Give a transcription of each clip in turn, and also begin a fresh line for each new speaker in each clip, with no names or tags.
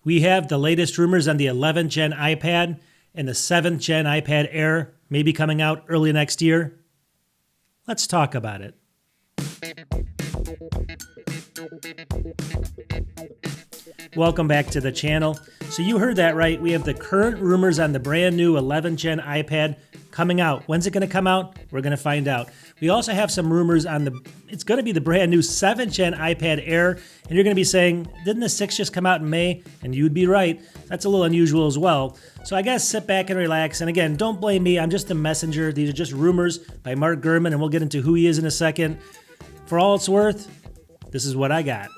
We have the latest rumors on the 11th gen iPad and the 7th gen iPad Air may be coming out early next year. Let's talk about it. Welcome back to the channel. So you heard that right. We have the current rumors on the brand new 11th gen iPad coming out. When's it going to come out? We're going to find out. We also have some rumors on it's going to be the brand new 7th gen iPad Air. And you're going to be saying, didn't the 6th just come out in May? And you'd be right. That's a little unusual as well. So I guess sit back and relax. And again, don't blame me. I'm just a messenger. These are just rumors by Mark Gurman, and we'll get into who he is in a second. For all it's worth, this is what I got.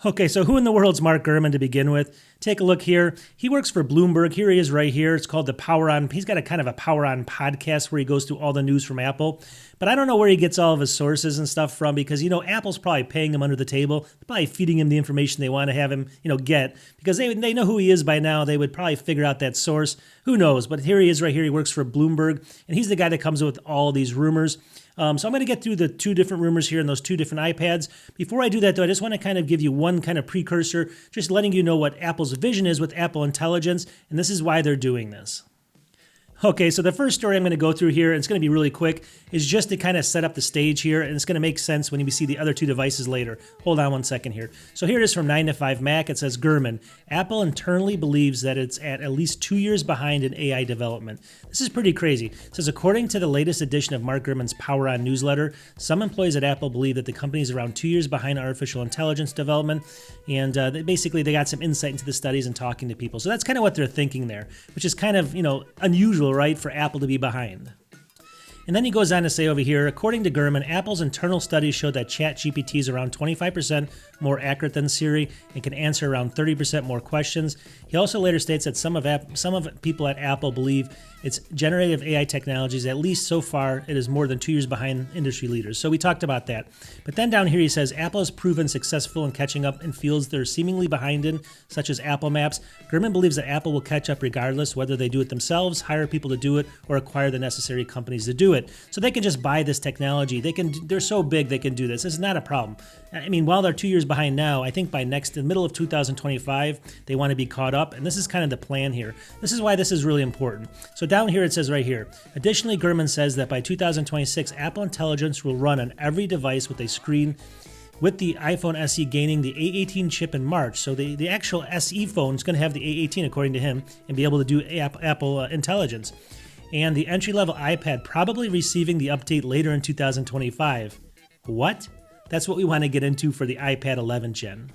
Okay, so who in the world's Mark Gurman to begin with? Take a look here. He works for Bloomberg. Here he is right here. It's called the Power On. He's got a kind of a Power On podcast where he goes through all the news from Apple. But I don't know where he gets all of his sources and stuff from because, Apple's probably paying him under the table. They're probably feeding him the information they want to have him, get. Because they know who he is by now. They would probably figure out that source. Who knows? But here he is right here. He works for Bloomberg. And he's the guy that comes up with all these rumors. So I'm going to get through the two different rumors here and those two different iPads. Before I do that, though, I just want to kind of give you one kind of precursor, just letting you know what Apple's vision is with Apple Intelligence, and this is why they're doing this. Okay, so the first story I'm going to go through here, and it's going to be really quick, is just to kind of set up the stage here, and it's going to make sense when we see the other two devices later. Hold on one second here. So here it is from 9to5Mac. It says, Gurman, Apple internally believes that it's at least 2 years behind in AI development. This is pretty crazy. It says, according to the latest edition of Mark Gurman's Power On newsletter, some employees at Apple believe that the company is around 2 years behind artificial intelligence development, and they got some insight into the studies and talking to people. So that's kind of what they're thinking there, which is kind of, unusual, right, for Apple to be behind. And then he goes on to say over here, according to Gurman, Apple's internal studies show that ChatGPT is around 25% more accurate than Siri and can answer around 30% more questions. He also later states that some of people at Apple believe its generative AI technologies, at least so far, it is more than 2 years behind industry leaders. So we talked about that. But then down here he says, Apple has proven successful in catching up in fields they're seemingly behind in, such as Apple Maps. Gurman believes that Apple will catch up regardless, whether they do it themselves, hire people to do it, or acquire the necessary companies to do it. So they can just buy this technology. They're so big they can do this. This is not a problem. I mean, while they're 2 years behind now, I think by the middle of 2025, they want to be caught up. And this is kind of the plan here. This is why this is really important. So down here it says right here, additionally, Gurman says that by 2026, Apple Intelligence will run on every device with a screen, with the iPhone SE gaining the A18 chip in March. So the actual SE phone is going to have the A18, according to him, and be able to do Apple Intelligence. And the entry-level iPad probably receiving the update later in 2025. What? That's what we want to get into for the iPad 11th gen.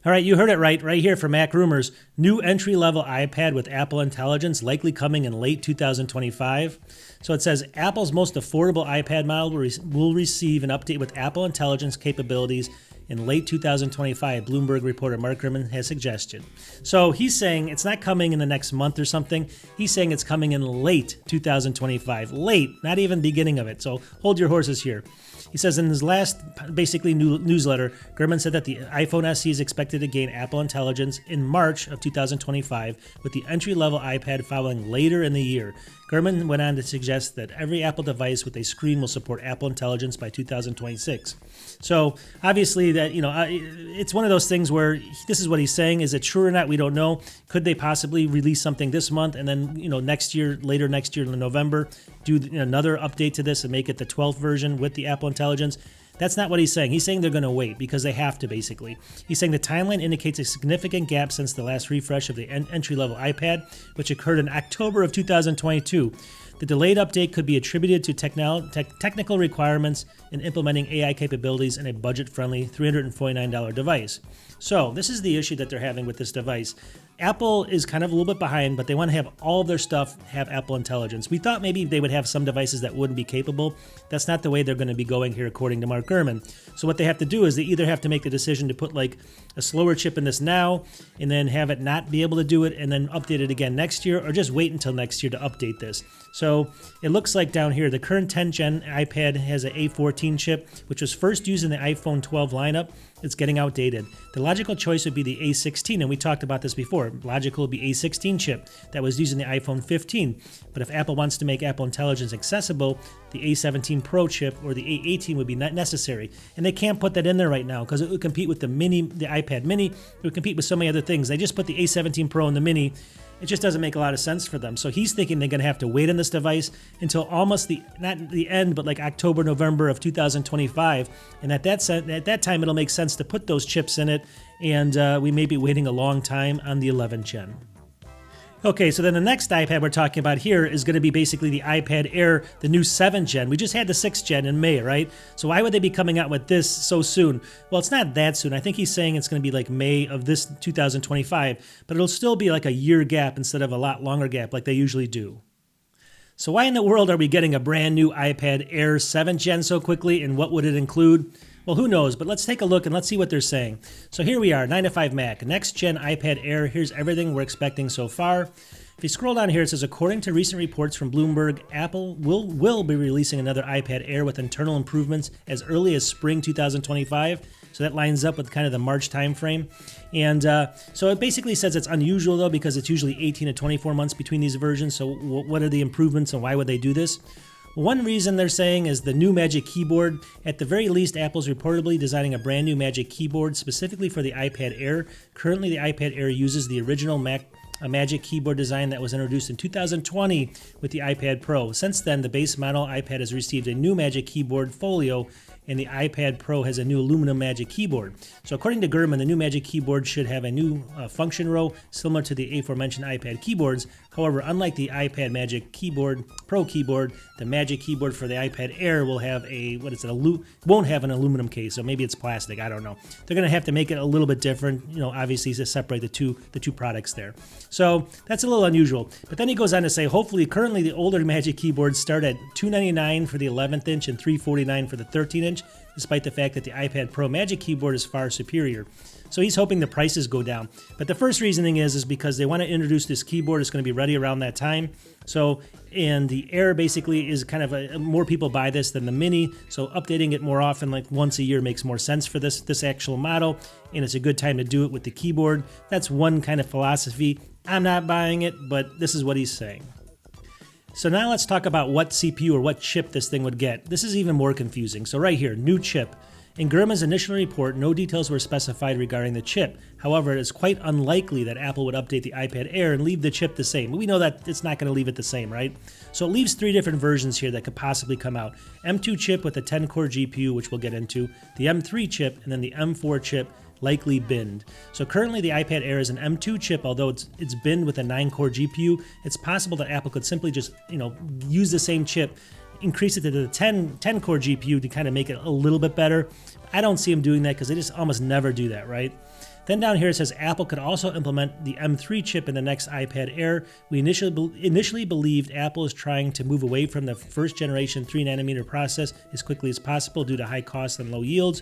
All right, you heard it right here from Mac Rumors. New entry-level iPad with Apple Intelligence likely coming in late 2025. So it says Apple's most affordable iPad model will receive an update with Apple Intelligence capabilities in late 2025, Bloomberg reporter Mark Gurman has suggested. So he's saying it's not coming in the next month or something. He's saying it's coming in late 2025. Late, not even beginning of it. So hold your horses here. He says in his last, basically, newsletter, Gurman said that the iPhone SE is expected to gain Apple Intelligence in March of 2025, with the entry-level iPad following later in the year. Gurman went on to suggest that every Apple device with a screen will support Apple Intelligence by 2026. So obviously that, it's one of those things where this is what he's saying. Is it true or not? We don't know. Could they possibly release something this month and then, later next year in November, do another update to this and make it the 12th version with the Apple Intelligence? That's not what he's saying. He's saying they're going to wait because they have to, basically. He's saying the timeline indicates a significant gap since the last refresh of the entry-level iPad, which occurred in October of 2022. The delayed update could be attributed to technical requirements in implementing AI capabilities in a budget-friendly $349 device. So this is the issue that they're having with this device. Apple is kind of a little bit behind, but they want to have all of their stuff have Apple Intelligence. We thought maybe they would have some devices that wouldn't be capable. That's not the way they're going to be going here, according to Mark Gurman. So what they have to do is they either have to make the decision to put like a slower chip in this now and then have it not be able to do it and then update it again next year, or just wait until next year to update this. So it looks like down here, the current 10th gen iPad has an A14 chip, which was first used in the iPhone 12 lineup. It's getting outdated. The logical choice would be the A16, and we talked about this before. more logical would be A16 chip that was used in the iPhone 15. But if Apple wants to make Apple Intelligence accessible, the A17 Pro chip or the A18 would be not necessary. And they can't put that in there right now because it would compete with the iPad mini. It would compete with so many other things. They just put the A17 Pro and the mini. It just doesn't make a lot of sense for them. So he's thinking they're going to have to wait on this device until almost not the end, but like October, November of 2025. And at that time, it'll make sense to put those chips in it. And we may be waiting a long time on the 11th gen. Okay, so then the next iPad we're talking about here is going to be basically the iPad Air, the new 7th gen. We just had the 6th gen in May, right? So why would they be coming out with this so soon? Well, it's not that soon. I think he's saying it's going to be like May of this 2025, but it'll still be like a year gap instead of a lot longer gap like they usually do. So why in the world are we getting a brand new iPad Air 7th gen so quickly, and what would it include? Well, who knows, but let's take a look and let's see what they're saying. So here we are, 9 to 5 Mac, next gen iPad Air. Here's everything we're expecting so far. If you scroll down here, it says, according to recent reports from Bloomberg, Apple will be releasing another iPad Air with internal improvements as early as spring 2025. So that lines up with kind of the March timeframe. And so it basically says it's unusual, though, because it's usually 18 to 24 months between these versions. So what are the improvements and why would they do this? One reason they're saying is the new Magic Keyboard. At the very least, Apple's reportedly designing a brand new Magic Keyboard specifically for the iPad Air. Currently, the iPad Air uses the original Magic Keyboard design that was introduced in 2020 with the iPad Pro. Since then, the base model iPad has received a new Magic Keyboard Folio, and the iPad Pro has a new aluminum Magic Keyboard. So according to Gurman, the new Magic Keyboard should have a new function row similar to the aforementioned iPad keyboards. However, unlike the iPad Magic Keyboard Pro keyboard, the Magic Keyboard for the iPad Air will have won't have an aluminum case, so maybe it's plastic, I don't know. They're going to have to make it a little bit different, obviously to separate the two products there. So that's a little unusual. But then he goes on to say, hopefully, currently the older Magic Keyboards start at $299 for the 11th inch and $349 for the 13th inch, despite the fact that the iPad Pro Magic Keyboard is far superior. So he's hoping the prices go down. But the first reasoning is because they want to introduce this keyboard. It's going to be ready around that time. So, and the Air basically is kind of more people buy this than the Mini. So updating it more often, like once a year, makes more sense for this actual model. And it's a good time to do it with the keyboard. That's one kind of philosophy. I'm not buying it, but this is what he's saying. So now let's talk about what CPU or what chip this thing would get. This is even more confusing. So right here, new chip. In Gurman's initial report, no details were specified regarding the chip. However, it is quite unlikely that Apple would update the iPad Air and leave the chip the same. We know that it's not going to leave it the same, right? So it leaves 3 different versions here that could possibly come out. M2 chip with a 10-core GPU, which we'll get into, the M3 chip, and then the M4 chip, likely binned. So currently the iPad Air is an M2 chip, although it's binned with a 9-core GPU. It's possible that Apple could simply just, use the same chip, increase it to the 10-core GPU to kind of make it a little bit better. I don't see them doing that because they just almost never do that, right? Then down here it says Apple could also implement the M3 chip in the next iPad Air. We initially believed Apple is trying to move away from the first generation 3nm process as quickly as possible due to high costs and low yields.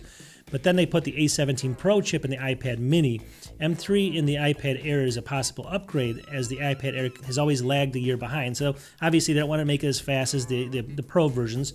But then they put the A17 Pro chip in the iPad mini. M3 in the iPad Air is a possible upgrade, as the iPad Air has always lagged a year behind. So obviously they don't want to make it as fast as the Pro versions.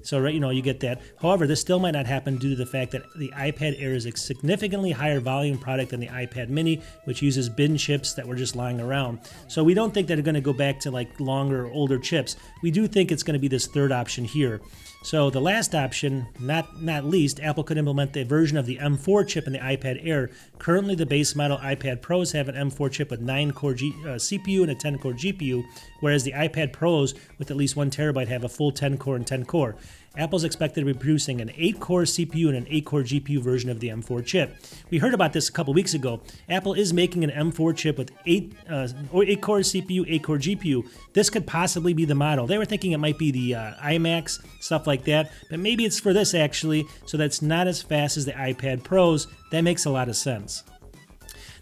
So, you get that. However, this still might not happen due to the fact that the iPad Air is a significantly higher volume product than the iPad mini, which uses bin chips that were just lying around. So we don't think that they're going to go back to like longer, older chips. We do think it's going to be this third option here. So the last option, not least, Apple could implement the version of the M4 chip in the iPad Air. Currently, the base model iPad Pros have an M4 chip with 9-core CPU and a 10-core GPU, whereas the iPad Pros with at least 1 terabyte have a full 10-core and 10-core. Apple's expected to be producing an 8-core CPU and an 8-core GPU version of the M4 chip. We heard about this a couple weeks ago. Apple is making an M4 chip with 8-core CPU, 8-core GPU. This could possibly be the model. They were thinking it might be the iMacs, stuff like that, but maybe it's for this actually, so that's not as fast as the iPad Pros. That makes a lot of sense.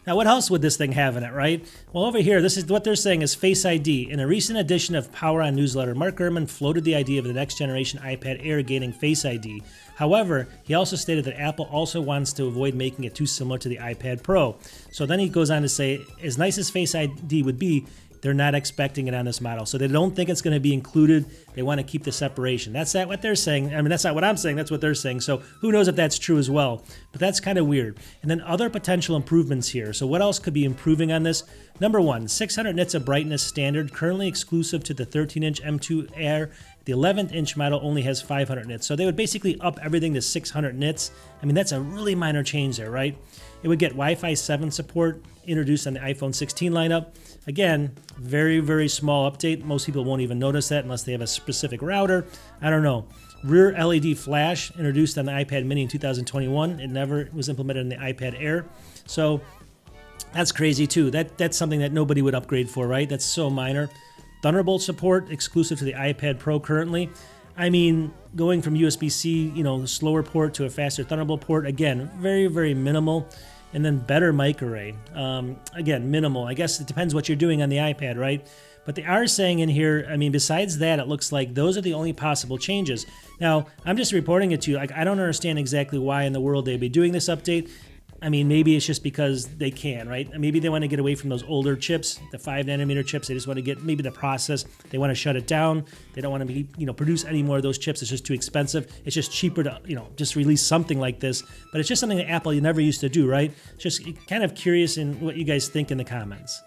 Now, what else would this thing have in it, right? Well, over here, this is what they're saying is Face ID. In a recent edition of Power On newsletter, Mark Gurman floated the idea of the next generation iPad Air gaining Face ID. However, he also stated that Apple also wants to avoid making it too similar to the iPad Pro. So then he goes on to say, as nice as Face ID would be, they're not expecting it on this model. So they don't think it's going to be included. They want to keep the separation. That's not what they're saying. I mean, that's not what I'm saying. That's what they're saying. So who knows if that's true as well. But that's kind of weird. And then other potential improvements here. So what else could be improving on this? Number one, 600 nits of brightness standard, currently exclusive to the 13-inch M2 Air. The 11th-inch model only has 500 nits. So they would basically up everything to 600 nits. I mean, that's a really minor change there, right? It would get Wi-Fi 7 support introduced on the iPhone 16 lineup. Again, very, very small update. Most people won't even notice that unless they have a specific router. I don't know. Rear LED flash introduced on the iPad mini in 2021. It never was implemented in the iPad Air. So that's crazy too. That's something that nobody would upgrade for, right? That's so minor. Thunderbolt support exclusive to the iPad Pro currently. I mean, going from USB-C, slower port to a faster Thunderbolt port, again, very, very minimal. And then better mic array. Again, minimal. I guess it depends what you're doing on the iPad, right? But they are saying in here, I mean, besides that, it looks like those are the only possible changes. Now, I'm just reporting it to you. I don't understand exactly why in the world they'd be doing this update. I mean, maybe it's just because they can, right? Maybe they want to get away from those older chips, the 5nm chips. They just want to get maybe the process. They want to shut it down. They don't want to be, produce any more of those chips. It's just too expensive. It's just cheaper to, just release something like this. But it's just something that Apple never used to do, right? Just kind of curious in what you guys think in the comments.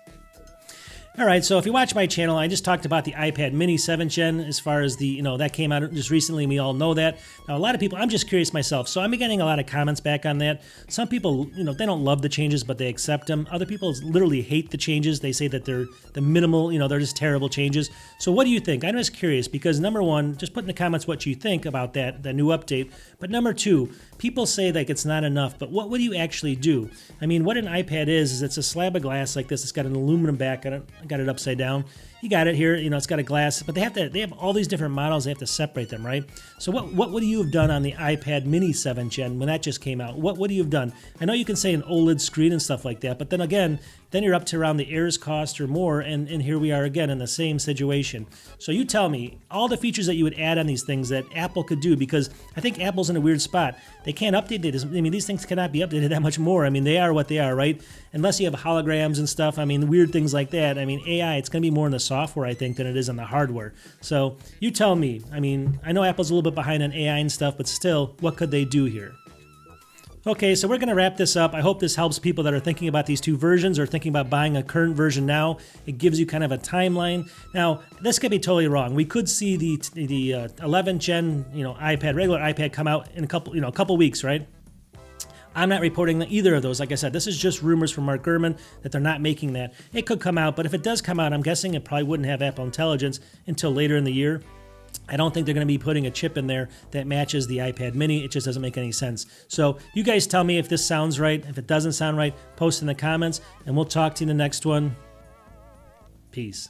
All right, so if you watch my channel, I just talked about the iPad mini 7th gen as far as the, that came out just recently, and we all know that. Now, a lot of people, I'm just curious myself, so I'm getting a lot of comments back on that. Some people, they don't love the changes, but they accept them. Other people literally hate the changes. They say that they're the minimal, they're just terrible changes. So what do you think? I'm just curious because number one, just put in the comments what you think about that new update. But number two, people say like it's not enough, but what would you actually do? I mean, what an iPad is it's a slab of glass like this. It's got an aluminum back on it. I got it upside down. You got it here, it's got a glass, but they have all these different models. They have to separate them, right? So what would you have done on the iPad mini 7th gen when that just came out? What would you have done? I know you can say an OLED screen and stuff like that, but then again, then you're up to around the Air's cost or more, and here we are again in the same situation. So you tell me all the features that you would add on these things that Apple could do, because I think Apple's in a weird spot. They can't update it. I mean, these things cannot be updated that much more. I mean, they are what they are, right? Unless you have holograms and stuff. I mean, weird things like that. I mean, AI, it's going to be more in the software, I think, than it is on the hardware. So you tell me. I mean, I know Apple's a little bit behind on AI and stuff, but still, what could they do here? Okay, so we're going to wrap this up. I hope this helps people that are thinking about these two versions or thinking about buying a current version now. It gives you kind of a timeline. Now, this could be totally wrong. We could see the 11th gen, iPad, regular iPad come out in a couple weeks, right? I'm not reporting either of those. Like I said, this is just rumors from Mark Gurman that they're not making that. It could come out, but if it does come out, I'm guessing it probably wouldn't have Apple Intelligence until later in the year. I don't think they're going to be putting a chip in there that matches the iPad mini. It just doesn't make any sense. So you guys tell me if this sounds right. If it doesn't sound right, post in the comments, and we'll talk to you in the next one. Peace.